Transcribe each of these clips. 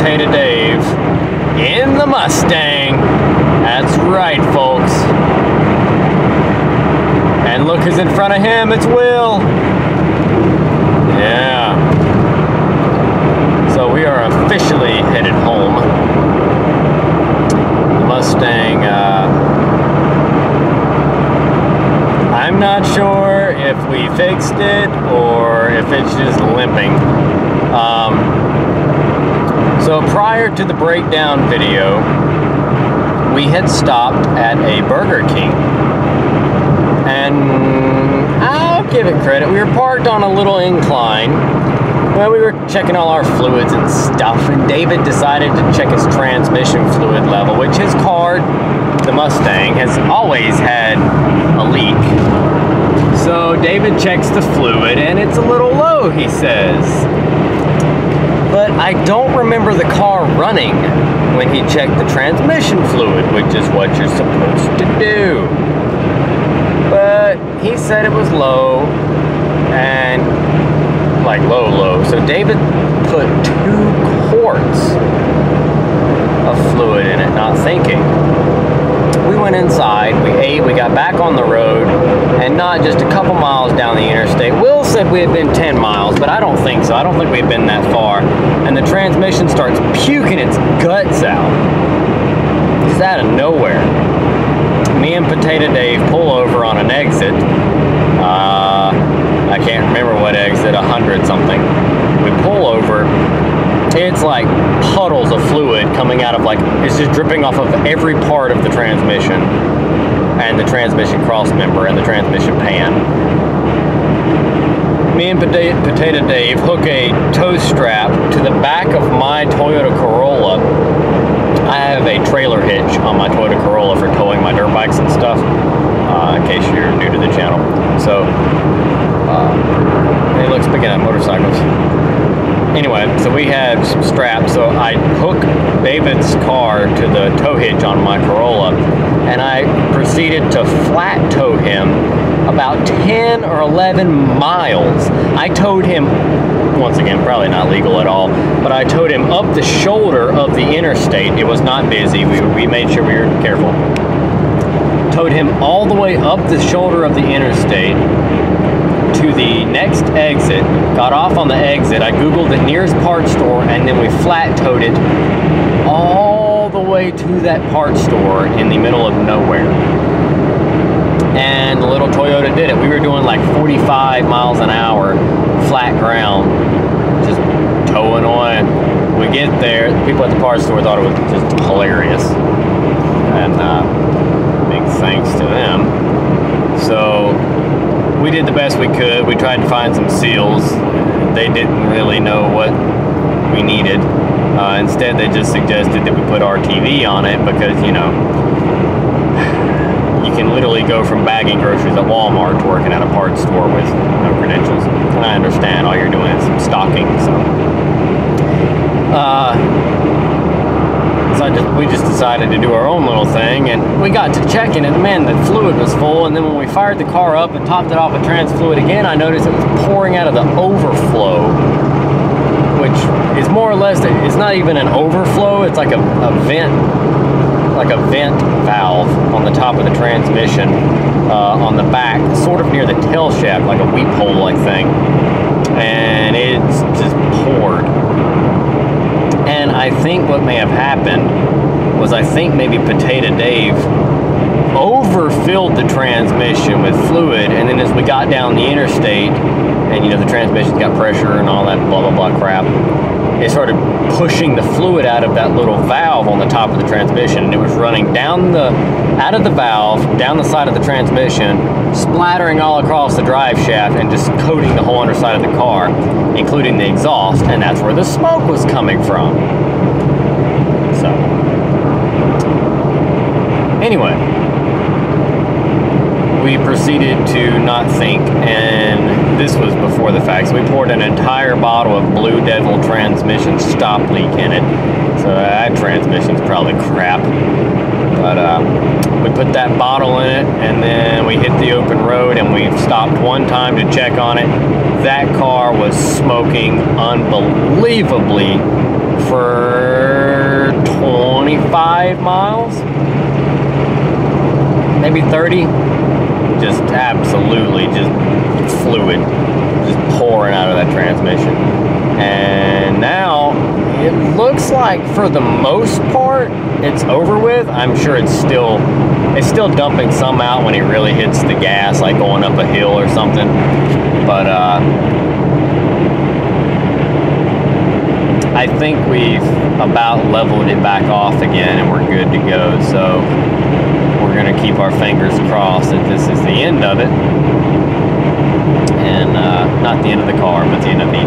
Potato Dave in the Mustang. That's right, folks. And look who's in front of him, it's Will. Yeah. So we are officially headed home. The Mustang, I'm not sure if we fixed it or if it's just limping. So prior to the breakdown video, we had stopped at a Burger King. And I'll give it credit, we were parked on a little incline. Well, we were checking all our fluids and stuff, and David decided to check his transmission fluid level, which his car, the Mustang, has always had a leak. So David checks the fluid, and it's a little low, he says. But I don't remember the car running when he checked the transmission fluid, which is what you're supposed to do. But he said it was low, and like low. So David put 2 quarts of fluid in it, not thinking. We went inside, we ate, we got back on the road, and not just a couple miles down the interstate. Will said we had been 10 miles, but I don't think so. I don't think we've been that far. And the transmission starts puking its guts out. Just out of nowhere. Me and Potato Dave pull over on an exit. I can't remember what exit, 100 something. We pull over. It's like puddles of fluid coming out of, like, it's just dripping off of every part of the transmission and the transmission cross member and the transmission pan. Me and Potato Dave hook a tow strap to the back of my Toyota Corolla. I have a trailer hitch on my Toyota Corolla for towing my dirt bikes and stuff, in case you're new to the channel. So, hey, look, speaking of motorcycles. Anyway, so we have some straps, so I hook David's car to the tow hitch on my Corolla, and I proceeded to flat tow him about 10 or 11 miles. I towed him, once again, probably not legal at all, but I towed him up the shoulder of the interstate. It was not busy. We made sure we were careful. Towed him all the way up the shoulder of the interstate to the next exit, got off on the exit, I googled the nearest parts store, and then we flat towed it all the way to that parts store in the middle of nowhere. And the little Toyota did it. We were doing like 45 miles an hour, flat ground, just towing on. We get there, the people at the parts store thought it was just hilarious. And big thanks to them. So we did the best we could. We tried to find some seals. They didn't really know what we needed. Instead, they just suggested that we put RTV on it because, you know, you can literally go from bagging groceries at Walmart to working at a parts store with no credentials. And I understand all you're doing is some stocking, so. We just decided to do our own little thing, and we got to checking it, and man, the fluid was full. And then when we fired the car up and topped it off with trans fluid again, I noticed it was pouring out of the overflow, which is more or less, it's not even an overflow, it's like a vent, like a vent valve on the top of the transmission, on the back, sort of near the tail shaft, like a weep hole like thing, and it's just poured. And I think what may have happened was, I think maybe Potato Dave overfilled the transmission with fluid, and then as we got down the interstate, and you know the transmission's got pressure and all that blah blah blah crap, it started pushing the fluid out of that little valve on the top of the transmission, and it was running down out of the valve, down the side of the transmission, splattering all across the drive shaft and just coating the whole underside of the car, including the exhaust, and that's where the smoke was coming from. So, anyway, we proceeded to not think, and this was before the fact, so we poured an entire bottle of Blue Devil transmission stop leak in it. So that transmission's probably crap. But we put that bottle in it, and then we hit the open road, and we stopped one time to check on it. That car was smoking unbelievably for 25 miles, maybe 30. Just absolutely just fluid just pouring out of that transmission. And now it looks like for the most part it's over with. I'm sure it's still dumping some out when he really hits the gas, like going up a hill or something. But I think we've about leveled it back off again and we're good to go. So we're gonna keep our fingers crossed that this is the end of it. And not the end of the car, but the end of the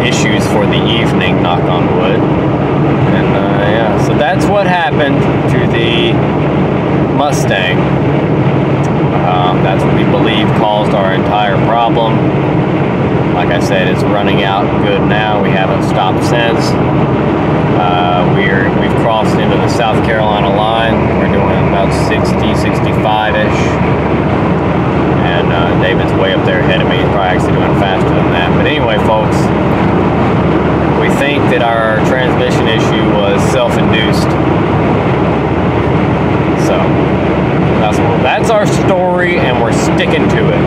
issues for the evening, knock on wood. And yeah, so that's what happened to the Mustang. That's what we believe caused our entire problem. Like I said, it's running out good now. We haven't stopped since. We've crossed into the South Carolina line. We're doing about 60, 65-ish. And David's way up there ahead of me. He's probably actually doing faster than that. But anyway, folks, we think that our transmission issue was self-induced. So that's our story, and we're sticking to it.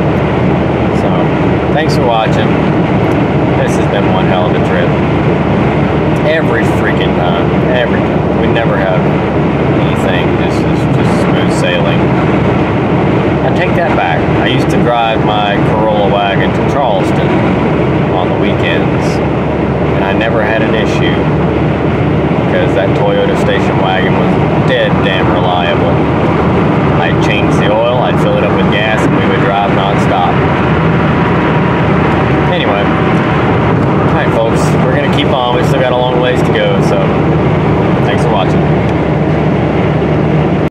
So thanks for watching. This has been one hell of a trip. Every freaking time. Every time. We never have anything. This is just smooth sailing. I take that back. I used to drive my Corolla wagon to Charleston on the weekends, and I never had an issue because that Toyota station wagon was dead damn reliable. I'd change the oil, I'd fill it up with gas, and we would drive non-stop. Anyway, alright folks, we're going to keep on. We still got a long ways to go, so thanks for watching.